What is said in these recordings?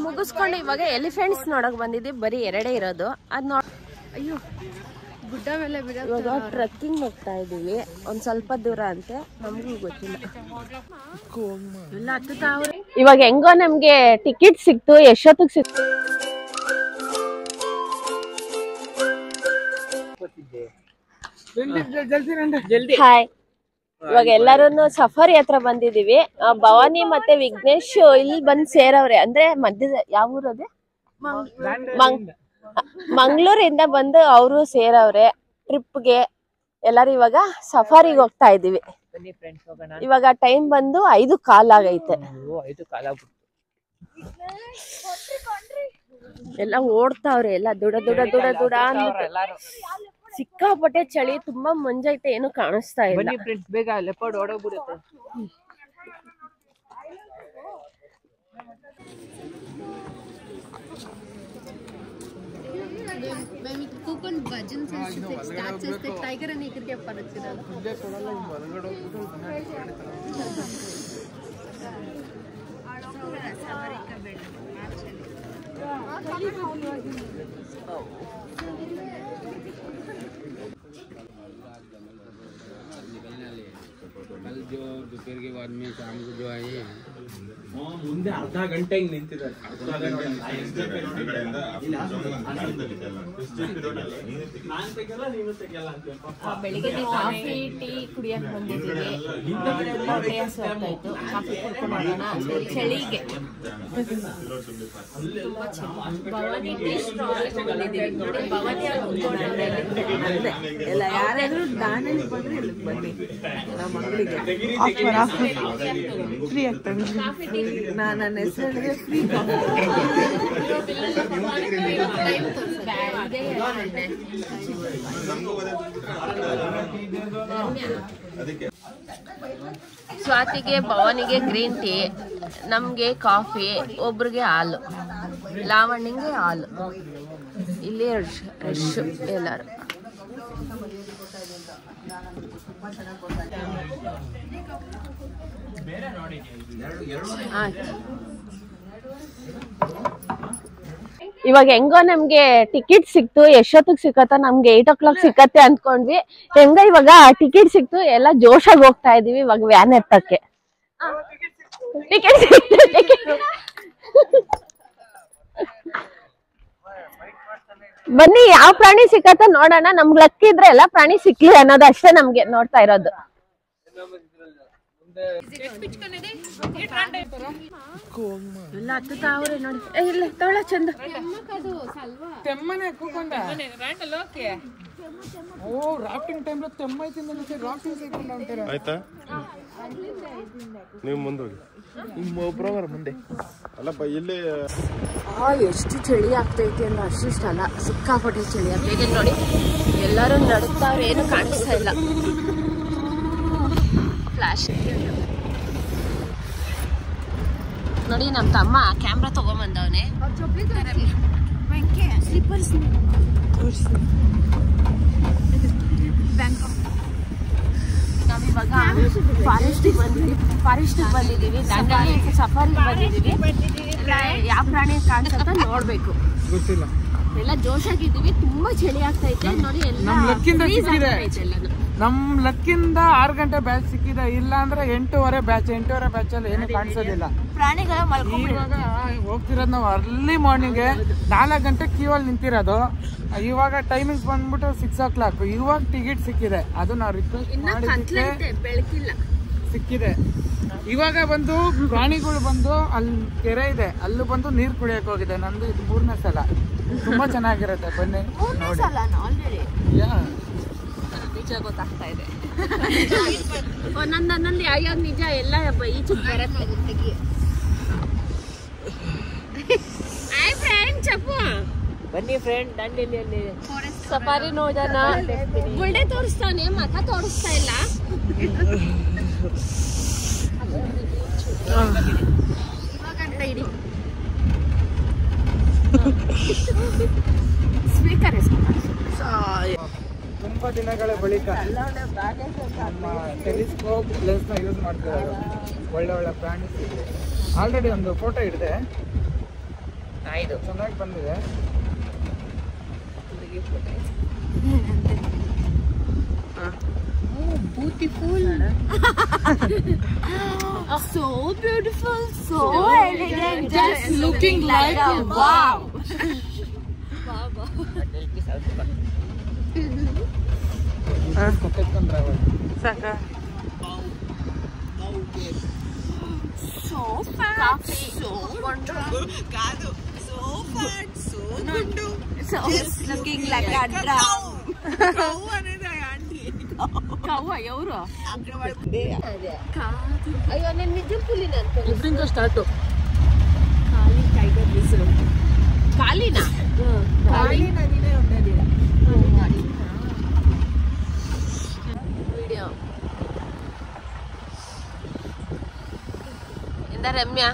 ಮುಗಿಸ್ಕೊಂಡು ಇವಾಗ ಎಲಿಫೆಂಟ್ಸ್ ನೋಡಕ್ ಬಂದಿದ್ವಿ. ಬರೀ 2 ಇರೋದು. ಅದ್ ನೋಡ್ ಅಯ್ಯೋ ಗುಡ್ಡ ಮೇಲೆ ಇವಾಗ ಟ್ರೆಕ್ಕಿಂಗ್ ಹೋಗ್ತಾ ಇದೀವಿ. ಒಂದ್ ಸ್ವಲ್ಪ ದೂರ ಅಂತೆ, ನಮಗೂ ಗೊತ್ತಿಲ್ಲ. ಎಲ್ಲ ಹತ್ತುತ್ತಾವ್ರೆ. ಇವಾಗ ಹೆಂಗೋ ನಮ್ಗೆ ಟಿಕೆಟ್ ಸಿಕ್ತು. ಎಷ್ಟೊತ್ತಿಗೆ ಸಿಕ್ತು? ಹಾಯ್, ಇವಾಗ ಎಲ್ಲಾರು ಸಫಾರಿ ಹತ್ರ ಬಂದಿದೀವಿ. ಭವಾನಿ ಮತ್ತೆ ವಿಘ್ನೇಶ್ ಇಲ್ಲಿ ಬಂದ್ ಸೇರವ್ರೆ. ಅಂದ್ರೆ ಮಧ್ಯದ ಯಾವ ಊರದೆ? ಮಂಗಳೂರಿಂದ ಬಂದು ಅವರು ಸೇರವ್ರೆ ಟ್ರಿಪ್ಗೆ. ಎಲ್ಲಾರು ಇವಾಗ ಸಫಾರಿಗೆ ಹೋಗ್ತಾ ಇದೀವಿ. ಇವಾಗ ಟೈಮ್ ಬಂದು 5 ಕಾಲ್ ಆಗೈತೆ. ಎಲ್ಲ ಓಡ್ತಾವ್ರೆ. ಎಲ್ಲ ದುಡ ದುಡ ದುಡ ದುಡ ಅಂದ್ಬಿಟ್ಟು. ಸಿಕ್ಕಾಪಟ್ಟೆ ಚಳಿ, ತುಂಬಾ ಮಂಜೈತೆ, ಏನು ಕಾಣಿಸ್ತಾ ಇಲ್ಲ. ಬೇಗ ಲೆಪರ್ಡ್ ಓಡೋಗ್ಬಿಡುತ್ತೆ. టైగర్ అని ఇక్కడికి చెప్పచ్చు. कल जो दोपहर के बाद में शाम को जो आए हैं ಮುಂದೆ ಅರ್ಧ ಗಂಟೆ ಹಿಂಗ್ ನಿಂತಿದ್ದಾರೆ. ಬೆಳಿಗ್ಗೆ ಕಾಫಿ ಟೀ ಕುಡಿಯಕ್ ಬಂದಿದ್ದೀವಿ. ಕಾಫಿ ಕುಡ್ಕೊಂಡು ಹೋಗೋಣ ಚಳಿಗೆ. ಭವಾನಿ ಟೀ ಸ್ಟಾಲ್ ಬಂದಿದ್ದೀವಿ. ನೋಡಿ, ಭವಾನಿ ಎಲ್ಲ ಯಾರಾದ್ರೂ ದಾನಲ್ಲಿ ಬಂದ್ರೆ ಇಲ್ಲಿಗೆ ಬನ್ನಿ. ನಮ್ಮ ಮಗಳಿಗೆ ಫ್ರೀ ಆಗ್ತದೆ. ನನ್ನ ಹೆಸರಿಗೆ ಫ್ರೀ ಸ್ವಾತಿಗೆ ಭವಾನಿಗೆ ಗ್ರೀನ್ ಟೀ, ನಮ್ಗೆ ಕಾಫಿ, ಒಬ್ರಿಗೆ ಹಾಲು, ಲಾವಣ್ಯಂಗೆ ಹಾಲು. ಇಲ್ಲಿ ರಶ್ ಎಲ್ಲಾರು. ಇವಾಗ ಹೆಂಗೋ ನಮ್ಗೆ ಟಿಕೆಟ್ ಸಿಕ್ತು. ಎಷ್ಟೊತ್ತಿಗೆ ಸಿಕ್ಕತ್ತ? ನಮ್ಗೆ 8 o'clock ಸಿಕ್ಕತ್ತೆ ಅಂದ್ಕೊಂಡ್ವಿ. ಹೆಂಗ ಇವಾಗ ಟಿಕೆಟ್ ಸಿಕ್ತು. ಎಲ್ಲ ಜೋಶಾಗಿ ಹೋಗ್ತಾ ಇದೀವಿ ಇವಾಗ ವ್ಯಾನ್ ಎತ್ತಕ್ಕೆ. ಟಿಕೆಟ್ ಸಿಕ್ತು. ಬನ್ನಿ, ಯಾವ ಪ್ರಾಣಿ ಸಿಕ್ಕತ್ತ ನೋಡೋಣ. ನಮ್ಗ್ ಲಕ್ ಇದ್ರೆ ಎಲ್ಲ ಪ್ರಾಣಿ ಸಿಕ್ಲಿ ಅನ್ನೋದು ಅಷ್ಟೇ ನಮ್ಗೆ ನೋಡ್ತಾ ಇರೋದು. ಎಲ್ಲ ಹತ್ತುತ್ತಾವ್ರೆ ನೋಡಿ. ಇಲ್ಲ ತೊಳ ಚಂದ ರಾಫ್ಟಿಂಗ್ ಟೈಮ್ ತೆಮ್ಮ ಆಯ್ತಾ? ನೀವು ಮುಂದೋಗಿ ಒಬ್ಬರವರ ಮುಂದೆ ಅಲ್ಲಪ್ಪ ಇಲ್ಲಿ. ಎಷ್ಟು ಚಳಿ ಆಗ್ತೈತೆ ಅಂದ್ರೆ ಅಷ್ಟಿಷ್ಟಲ್ಲ, ಸಿಕ್ಕಾಪಟ್ಟೆ ಚಳಿ ಆಗ್ತೈತೆ ನೋಡಿ. ಎಲ್ಲರೂ ನಡುತ್ತಾವ್ರೆ, ಏನು ಕಾಣಿಸ್ತಾ ಇಲ್ಲ. ಫ್ಲಾಶ್ ನೋಡಿ, ನಮ್ಮ ತಮ್ಮ ಕ್ಯಾಮ್ರಾ ತಗೊಂಬಂದವನೆ. ನಾವಿವಾಗ ಫಾರೆಸ್ಟಿಗೆ ಬಂದಿದ್ದೀವಿ. ದಂಡಲ್ಲಿ ಸಫಾರಿಗೆ ಬಂದಿದ್ದೀವಿ. ಯಾವ ಪ್ರಾಣಿ ಕಾಣಿಸುತ್ತ ನೋಡ್ಬೇಕು. ಗೊತ್ತಿಲ್ಲ. ಎಲ್ಲ ಜೋಶಾಗಿದ್ದೀವಿ. ತುಂಬಾ ಚಳಿ ಆಗ್ತೈತೆ ನೋಡಿ. ನಮ್ ಲಕ್ಕಿಂದ 6 ಗಂಟೆ ಬ್ಯಾಚ್ ಸಿಕ್ಕಿದೆ. ಇಲ್ಲ ಅಂದ್ರೆ 8:30 ಬ್ಯಾಚ್ ಅಲ್ಲಿ ಏನು ಕಾಣಿಸೋದಿಲ್ಲ. ಇವಾಗ ಹೋಗ್ತಿರೋದು ನಾವು ಅರ್ಲಿ ಮಾರ್ನಿಂಗ್ 4 ಗಂಟೆ ಕ್ಯೂ ಅಲ್ಲಿ ನಿಂತಿರೋದು. ಇವಾಗ ಟೈಮಿಂಗ್ಸ್ ಬಂದ್ಬಿಟ್ಟು 6 o'clock. ಇವಾಗ ಟಿಕೆಟ್ ಸಿಕ್ಕಿದೆ. ಅದು ನಾವು ರಿಕ್ವೆಸ್ಟ್ ಸಿಕ್ಕಿದೆ. ಇವಾಗ ಬಂದು ಪ್ರಾಣಿಗಳು ಬಂದು ಅಲ್ಲಿ ಕೆರೆ ಇದೆ, ಅಲ್ಲೂ ಬಂದು ನೀರ್ ಕುಡಿಯಕ್ ಹೋಗಿದೆ. ನಂದು ಇದು 3ನೇ ಸಲ. ತುಂಬಾ ಚೆನ್ನಾಗಿರುತ್ತೆ, ಬನ್ನಿ ನೋಡಿ. ನಿಜ ಗೊತ್ತಾಗ್ತಾ ಇದೆ. ಒಂದೊಂದಲ್ಲಿ ಯಾವ್ಯಾವ ನಿಜ ಎಲ್ಲ ಈಚೆ ಬರುತ್ತೆ. ಚಪ್ಪು ಬನ್ನಿ ಫ್ರೆಂಡ್, ದಂಡೇಲಿಯಲ್ಲಿ ಸಫಾರಿ ನೋಡೋಣ. ಗುಳ್ಳೆ ತೋರಿಸ್ತಾನೆ, ಮಖ ತೋರಿಸ್ತಾ ಇಲ್ಲ. ಇವಾಗಂತ ಇಡಿ ಸ್ಪೀಕರ್ ತುಂಬಾ ದಿನಗಳ ಬಳಿಕ ನಮ್ಮ ಟೆಲಿಸ್ಕೋಪ್ ಲೆನ್ಸ್ ನ ಯೂಸ್ ಮಾಡ್ತಿರೋದು. ಒಳ್ಳೆ ಪ್ರಾಣಿ. ಆಲ್ರೆಡಿ ಒಂದು ಫೋಟೋ ಹಿಡಿದೆ. ಚೆನ್ನಾಗಿ ಬಂದಿದೆ. Beautiful so beautiful, so elegant, just looking like a wow. ಸಾಕ So fat, so wonderful, so fat, so good, so looking like a drum. Kawa evaru ಅಯ್ಯೋ ನಾನು ನಿಜ ಪುಲಿನ ಅಂತ ಇಬ್ರಿಂದ ಸ್ಟಾರ್ಟು. ಖಾಲಿ ಟೈಗರ್ ರಿಸರ್ವ್ ಖಾಲಿನಾ ಖಾಲಿ ನದಿನೇ ಉಂಟದಿಲ್ಲ ವಿಡಿಯೋ ಎಂದ ರಮ್ಯಾ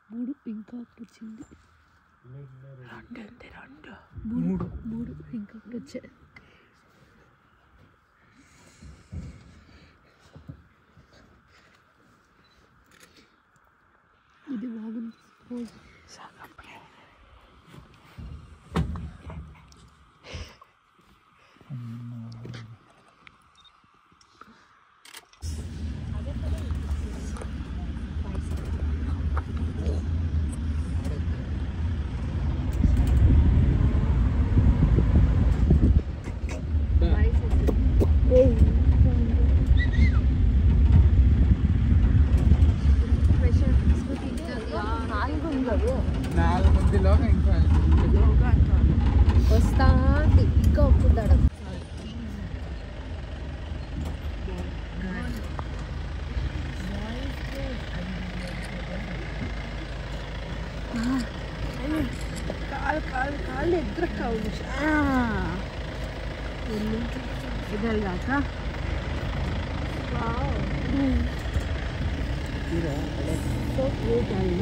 మూడు ఇంకా వచ్చింది మూడు ఇంకా వచ్చాయి ఇది బాగుంది వస్తా ఇంకా ఒప్పుతాడు ಕಾಲು ಎದ್ರಕ್ಕಾವು ಇದಲ್ಲಾಕ ಸೊ ಕ್ಯೂಟ್ ಅಲ್ಲ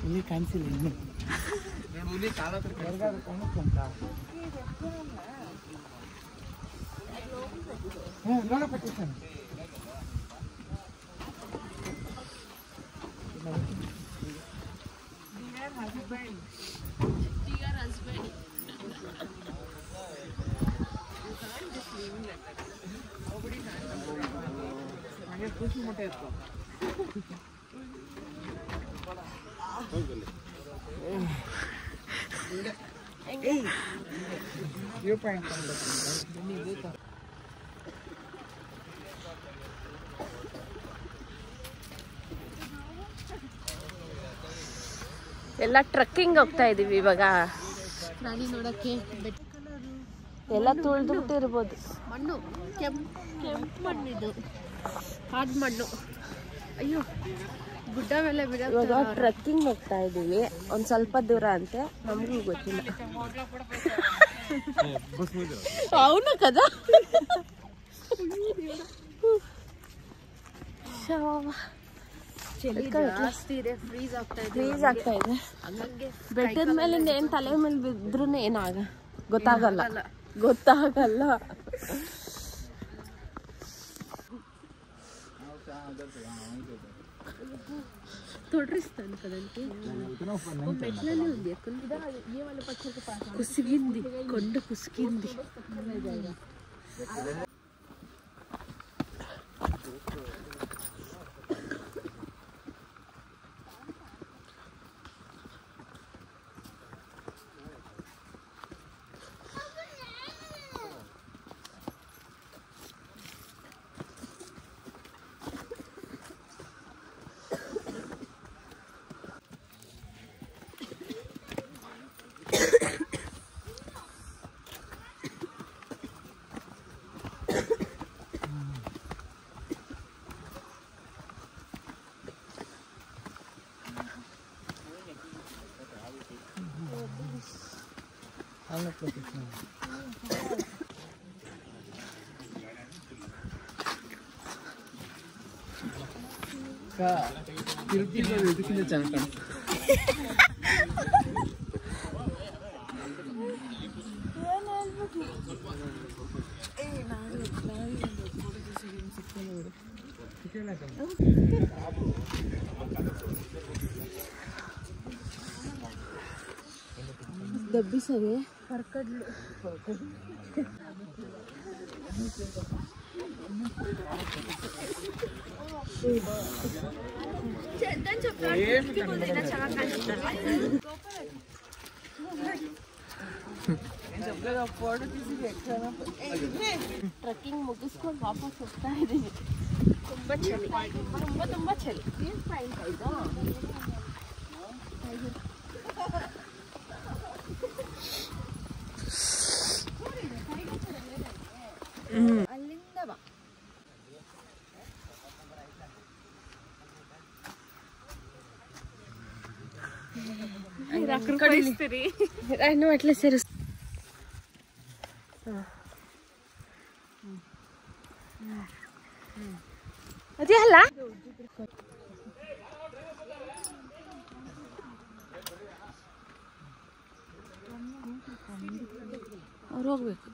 ಇಲ್ಲಿ ಕಾಣಿಸಿಲ್ಲ ಇನ್ನು ನೋಡಪ್ಪ ಖುಷಿ ಮೊಟ್ಟೆ ಇತ್ತು ವ್ಯೂ ಪಾಯಿಂಟ್ ಎಲ್ಲ ಟ್ರಕ್ಕಿಂಗ್ ಹೋಗ್ತಾ ಇದೀವಿ ಇವಾಗ ಪ್ರಾಣಿ ನೋಡಕ್ಕೆ ಎಲ್ಲ ತುಳಿದ್ಬಿಟ್ಟಿರ್ಬೋದು ಮಣ್ಣು ಕೆಂಪು ಮಣ್ಣು ಇದು ಕಾಡು ಮಣ್ಣು ಅಯ್ಯೋ ಗುಡ್ಡ ಮೇಲೆ ಇವಾಗ ಟ್ರೆಕ್ಕಿಂಗ್ ಹೋಗ್ತಾ ಇದೀವಿ, ಒಂದ್ ಸ್ವಲ್ಪ ದೂರ ಅಂತೆ, ನಮಗೂ ಗೊತ್ತಿಲ್ಲ. అవును కదా. ಫ್ರೀಸ್ ಆಗ್ತಾ ಇದೆ. ಬೆಟ್ಟದ ಮೇಲಿಂದ ಏನ್ ತಲೆ ಮೇಲೆ ಬಿದ್ರು ಗೊತ್ತಾಗಲ್ಲ. తొడ్రిస్తాను కదండి మెట్లనే ఉంది కుసిగింది కొండ కుసిగింది. ತಿರುಪತಿలో ಎದಕ್ಕಿಂತ ಚೆನ್ನಾಗಿ ಕಾಣುತ್ತೆ. దబ్బిసవే పరకడ్లు ಟ್ರೆಕ್ಕಿಂಗ್ ಮುಗಿಸ್ಕೊಂಡು ವಾಪಸ್ ಹೋಗ್ತಾ ಇದೀವಿ. ತುಂಬಾ ಚಳಿ, ತುಂಬಾ ಚಳಿ. ಅಲ್ಲಿಂದ ಬಾ. అట్లా సరే అది ಅಲ್ಲ ಅವ್ರು ಹೋಗ್ಬೇಕು.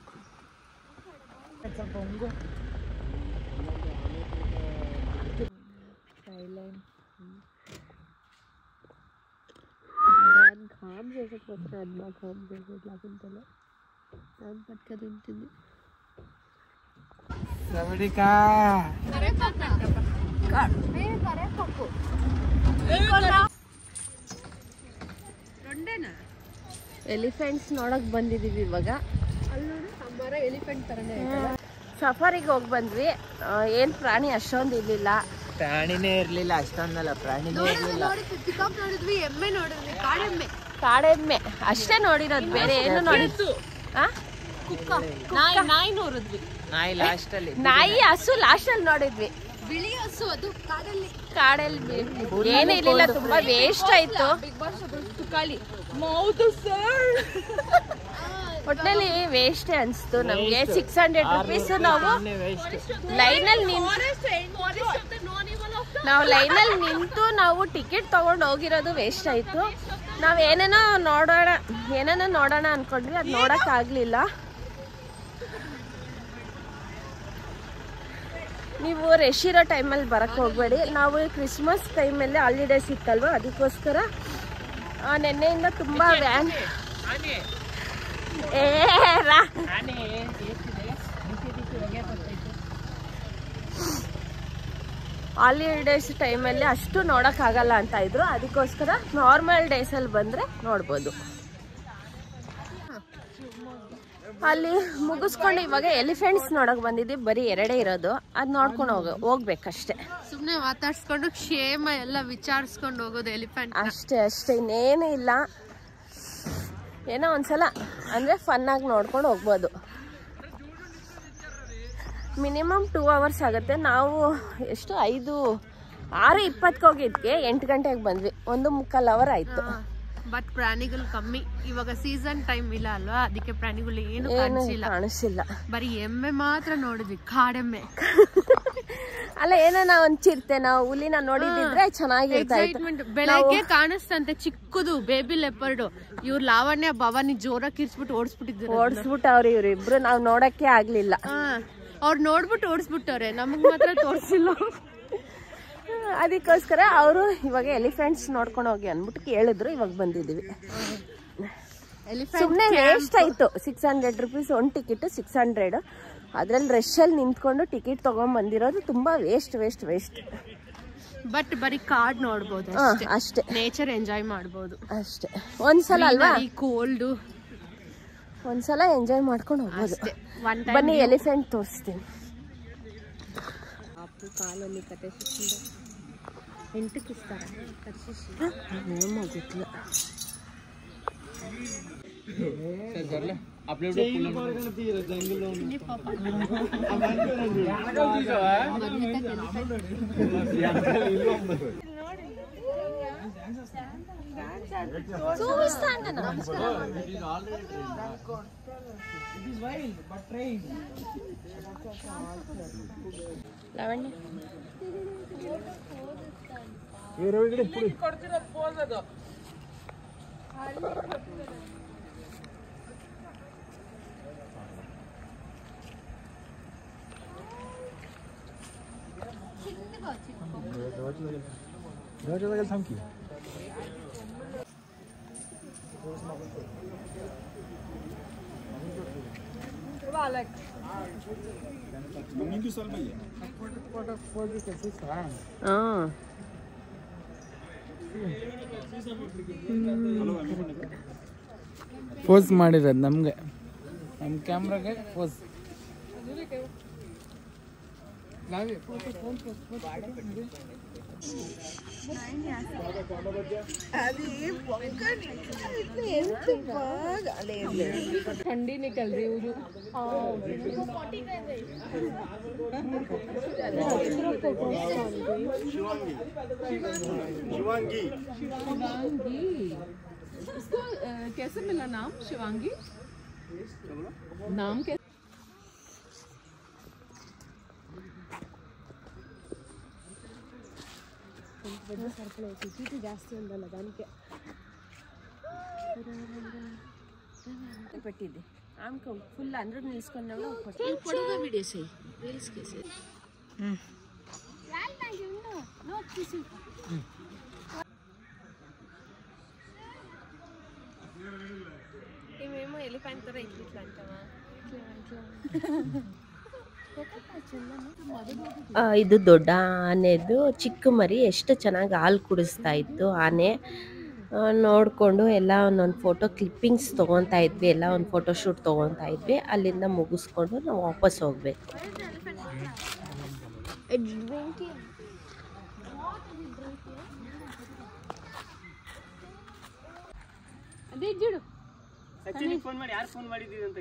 घाम जैसे पड़ता है, अदमा घाम जैसे लागुंटले ನಾನು ಪಟ್ಕದ ತಿಂತಿದ್ದೆ. ಸವಡಿಕಾ ಎಲಿಫೆಂಟ್ಸ್ ನೋಡಕ್ ಬಂದಿದೀವಿ ಇವಾಗ. ಸಫಾರಿಗೆ ಹೋಗಿ ಬಂದ್ವಿ. ಏನ್ ಪ್ರಾಣಿ ಅಷ್ಟೊಂದು ಇರ್ಲಿಲ್ಲ. ಪ್ರಾಣಿನೇ ಇರ್ಲಿಲ್ಲ, ಅಷ್ಟೊಂದಲ್ಲ ಪ್ರಾಣಿನೇ ಇರ್ಲಿಲ್ಲ. ನೋಡಿದ್ವಿ, ಎಮ್ಮೆ ನೋಡಿದ್ವಿ, ಕಾಡೆಮ್ಮೆ ಅಷ್ಟೇ ನೋಡಿರೋದು, ಬೇರೆ ಏನು ನೋಡಿದ್ದು. ನಾಯಿ ನೋಡಿದ್ವಿ, ನಾಯಿ ಹಸು ಲಾಸ್ಟ್ ಅಲ್ಲಿ ನೋಡಿದ್ವಿ. ಬಿಳಿ ಹಸು, ಅದು ಕಾಡಲ್ಲಿ ಏನೇ ಇರ್ಲಿಲ್ಲ. ತುಂಬಾ ವೇಸ್ಟ್ ಆಯ್ತು. ಒಟ್ಟಿನಲ್ಲಿ ವೇಸ್ಟ್ ಅನ್ಸ್ತು ನಮ್ಗೆ. 600 ರೂಪೀಸ್ ನಾವು ಲೈನಲ್ಲಿ ನಿಂತು ನಾವು ಟಿಕೆಟ್ ತಗೊಂಡು ಹೋಗಿರೋದು ವೇಸ್ಟ್ ಆಯ್ತು. ನಾವ್ ಏನೇನೋ ನೋಡೋಣ ಅನ್ಕೊಂಡ್ವಿ, ಅದ್ ನೋಡಕ್ ಆಗ್ಲಿಲ್ಲ. ನೀವು ರಶ್ ಇರೋ ಟೈಮಲ್ಲಿ ಬರಕ್ ಹೋಗ್ಬೇಡಿ. ನಾವು ಕ್ರಿಸ್ಮಸ್ ಟೈಮಲ್ಲಿ ಹಾಲಿಡೇಸ್ ಇತ್ತಲ್ವ, ಅದಕ್ಕೋಸ್ಕರ ನೆನ್ನೆಯಿಂದ ತುಂಬಾ ವ್ಯಾನ್ ಹಾಲಿಡೇಸ್ ಟೈಮಲ್ಲಿ ಅಷ್ಟು ನೋಡಕ್ ಆಗಲ್ಲ ಅಂತ ಇದ್ರು. ಅದಕ್ಕೋಸ್ಕರ ನಾರ್ಮಲ್ ಡೇಸ್ ಅಲ್ಲಿ ಬಂದ್ರೆ ನೋಡ್ಬೋದು. ಅಲ್ಲಿ ಮುಗಿಸ್ಕೊಂಡು ಇವಾಗ ಎಲಿಫೆಂಟ್ಸ್ ನೋಡಕ್ ಬಂದಿದ್ದೀವಿ. ಬರೀ 2 ಇರೋದು, ಅದ್ ನೋಡ್ಕೊಂಡು ಹೋಗ್ಬೇಕಷ್ಟೇ. ಸುಮ್ನೆ ಮಾತಾಡ್ಸ್ಕೊಂಡು ಕ್ಷೇಮ ಎಲ್ಲ ವಿಚಾರಿಸ್ಕೊಂಡು ಹೋಗೋದು ಎಲಿಫೆಂಟ್ ಅಷ್ಟೇ. ಇನ್ನೇನು ಇಲ್ಲ. ಏನೋ ಒಂದ್ಸಲ ಅಂದ್ರೆ ಫನ್ ಆಗಿ ನೋಡ್ಕೊಂಡು ಹೋಗ್ಬೋದು. ಮಿನಿಮಮ್ 2 ಅವರ್ಸ್ ಆಗುತ್ತೆ. ನಾವು ಎಷ್ಟು 6:20 ಹೋಗಿದ್ಕೆ 8 ಗಂಟೆಗೆ ಬಂದ್ವಿ. 1.25 ಅವರ್ ಆಯ್ತು. ಬಟ್ ಪ್ರಾಣಿಗಳು ಕಮ್ಮಿ ಇವಾಗ ಸೀಸನ್ ಟೈಮ್ ಇಲ್ಲ ಅಲ್ವಾ, ಅದಕ್ಕೆ ಪ್ರಾಣಿಗಳು ಏನು ಕಾಣಿಸಿಲ್ಲ. ಬರೀ ಎಮ್ಮೆ ಮಾತ್ರ ನೋಡಿದ್ವಿ, ಕಾಡೆಮ್ಮೆ. ಅಲ್ಲ ಏನೋ ಒಂದ್ ಚಿರತೆ ನಾವು ಹುಲಿನ ನೋಡಿದ್ರೆ ಚೆನ್ನಾಗಿರ್ತಾ. ಬೆಳಗ್ಗೆ ಕಾಣಿಸ್ತಂತೆ ಚಿಕ್ಕದು ಬೇಬಿ ಲೆಪರ್ಡ್. ಇವ್ರು ಲಾವಣ್ಯ ಭವಾನಿ ಜೋರಾಗಿ ಕಿರ್ಸ್ಬಿಟ್ಟು ಓಡಿಸ್ಬಿಟ್ಟವ್ರೆ ಇವ್ರಿಬ್ರು. ನಾವ್ ನೋಡಕ್ಕೆ ಆಗ್ಲಿಲ್ಲ. ಅವ್ರು ನೋಡ್ಬಿಟ್ಟು ಓಡಿಸ್ಬಿಟ್ಟವ್ರೆ, ನಮಗ್ ಮಾತ್ರ ತೋರ್ಸಿಲ್ಲ. ಅದಕ್ಕೋಸ್ಕರ ಅವರು ಇವಾಗ ಎಲಿಫೆಂಟ್ಸ್ ನೋಡ್ಕೊಂಡು ಹೋಗಿ ಅನ್ಬಿಟ್ಟು ಕೇಳಿದ್ರು. ಇವಾಗ ಬಂದಿದೀವಿ. ಸುಮ್ನೆ ವೇಸ್ಟ್ ಆಯ್ತು. 600 ರೂಪೀಸ್ ಒಂದ್ ಟಿಕೆಟ್, 600. ಅದ್ರಲ್ಲಿ ರಶ್ ಅಲ್ಲಿ ನಿಂತ್ಕೊಂಡು ಟಿಕೆಟ್ ತಗೊಂಡ್ ಬಂದಿರೋದು ತುಂಬಾ ವೇಸ್ಟ್. ಬಟ್ ಬರೀ ಕಾರ್ಡ್ ನೋಡ್ಬೋದು ಅಷ್ಟೇ. ನೇಚರ್ ಎಂಜಾಯ್ ಮಾಡ್ಬೋದು ಅಷ್ಟೇ. ಒಂದ್ಸಲ ಅಲ್ವಾ, ಕೋಲ್ಡ್ ಒಂದ್ಸಲ ಎಂಜಾಯ್ ಮಾಡ್ಕೊಂಡು ಹೋಗ್ಬೋದು. ಬನ್ನಿ ಎಲಿಫೆಂಟ್ ತೋರಿಸ್ತೀನಿ. ಕಾಲಲ್ಲಿ ಎಂಟಕ್ಕಿಸ್ತಾರ ಗೊತ್ತಿಲ್ಲ. ಲಾವಣ್ಯ ಪೋಸ್ ಮಾಡಿರೋದು ನಮ್ಗೆ, ನಮ್ಮ ಕ್ಯಾಮ್ರಾಗೆ ಪೋಸ್. ठंडी निकल रही है शिवांगी इसको कैसे मिला नाम शिवांगी? नाम कैसे? ಜಾಸ್ತಿ ಒಂದಲ್ಲ దానికి పెట్టింది ఆమెకు ఫుల్ అందరూ నిలుసుకున్నాడు పొడుగా వీడియోస్ రీల్స్ కేసే ఏమేమో ఎలిఫెంట్ ತರ ఇట్లా అంటావా ಇದು ದೊಡ್ಡ ಆನೆದು ಚಿಕ್ಕ ಮರಿ ಎಷ್ಟು ಚೆನ್ನಾಗಿ ಹಾಲು ಕುಡಿಸ್ತಾ ಇತ್ತು ಆನೆ. ನೋಡಿಕೊಂಡು ಎಲ್ಲ ಒಂದೊಂದು ಫೋಟೋ ಕ್ಲಿಪ್ಪಿಂಗ್ಸ್ ತೊಗೊತಾ ಇದ್ವಿ, ಎಲ್ಲ ಒಂದು ಫೋಟೋ ಶೂಟ್ ತೊಗೊತಾ ಇದ್ವಿ. ಅಲ್ಲಿಂದ ಮುಗಿಸ್ಕೊಂಡು ನಾವು ವಾಪಸ್ ಹೋಗ್ಬೇಕು. ಫೋನ್ ಮಾಡಿ, ಯಾರು ಫೋನ್ ಮಾಡಿದ್ದೀವಿ ಅಂತ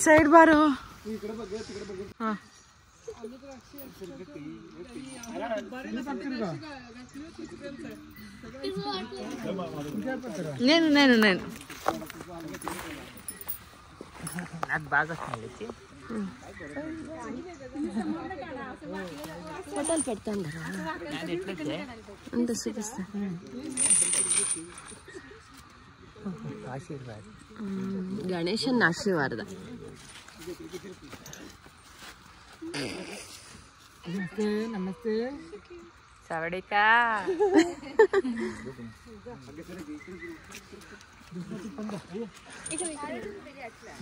ಸೈಡ್ ಬಾರು. నేను నేను నేను నాకు బాగా స్మెల్ ఫోటోలు పెడతాను అంత చూపిస్తా. ಗಣೇಶನ್ ಆಶೀರ್ವಾದ. ನಮಸ್ತೆ ನಮಸ್ತೆ ಸವಡಿಕ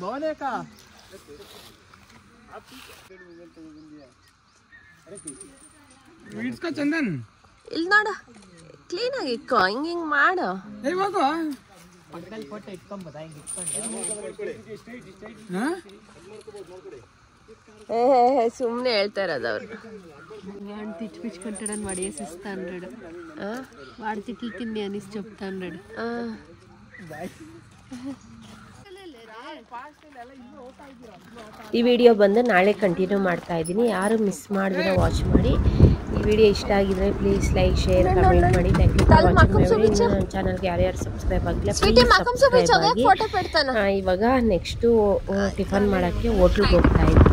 ಬೋನೇಕಾ ಇಟ್ಕೋ ಚಂದನ್. ಇಲ್ಲಿ ನೋಡು ಕ್ಲೀನ್ ಆಗಿ ಇಕ್ಕೋ, ಹಿಂಗ್ ಹಿಂಗ್ ಮಾಡು. ಇವಾಗ ಪಕ್ಕದಲ್ಲಿ ಫೋಟೋ ಇಟ್ಕೊಂಬೋದಾ? ಹಿಂಗೆ ಇಟ್ಕೊಂಡು ಸುಮ್ಮನೆ ಹೇಳ್ತಾ ಇರೋದು ಅವ್ರು. వాడు తిట్టిపించుకుంటాడని వాడేసిస్తా అన్నాడు. వాడు తిట్లు తిండి అని చెప్తా అన్నాడు. ಈ ವಿಡಿಯೋ ಬಂದು ನಾಳೆ ಕಂಟಿನ್ಯೂ ಮಾಡ್ತಾ ಇದ್ದೀನಿ. ಯಾರು ಮಿಸ್ ಮಾಡಿದ್ರೆ ವಾಚ್ ಮಾಡಿ. ಈ ವಿಡಿಯೋ ಇಷ್ಟ ಆಗಿದ್ರೆ ಪ್ಲೀಸ್ ಲೈಕ್ ಶೇರ್ ಕಮೆಂಟ್ ಮಾಡಿ. Thank you for watching. ನನ್ನ ಚಾನಲ್ಗೆ ಯಾರ್ಯಾರು ಸಬ್ಸ್ಕ್ರೈಬ್ ಆಗಿಲ್ಲ ಪ್ಲೀಸ್ ಸಬ್ಸ್ಕ್ರೈಬ್ ಆಗಿ. ಇವಾಗ ನೆಕ್ಸ್ಟು ಟಿಫನ್ ಮಾಡೋಕ್ಕೆ ಹೋಟ್ಲಿಗೆ ಹೋಗ್ತಾ ಇದ್ವಿ.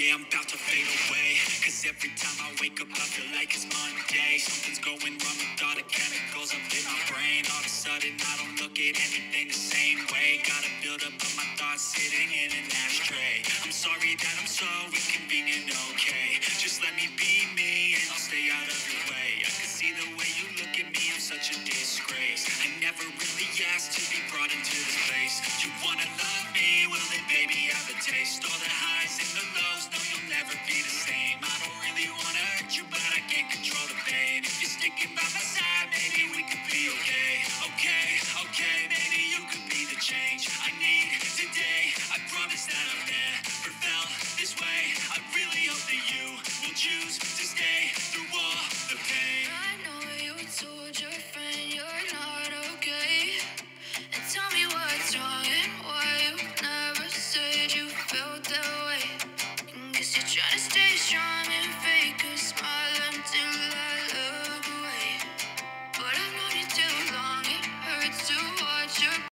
Yeah, I'm about to fade away. Cause every time I wake up I feel like it's Monday. Something's going wrong with all the chemicals up in my brain. All of a sudden I don't look at anything the same way. Gotta build up of my thoughts sitting in an ashtray. I'm sorry that I'm so inconvenient, okay. Just let me be me and I'll stay out of your way. I can see the way you look at me, I'm such a disgrace. I never really asked to be brought into this place. You wanna love me? Well then baby I have a taste. All the highs and the lows, no you'll never be the same. I don't really wanna hurt you but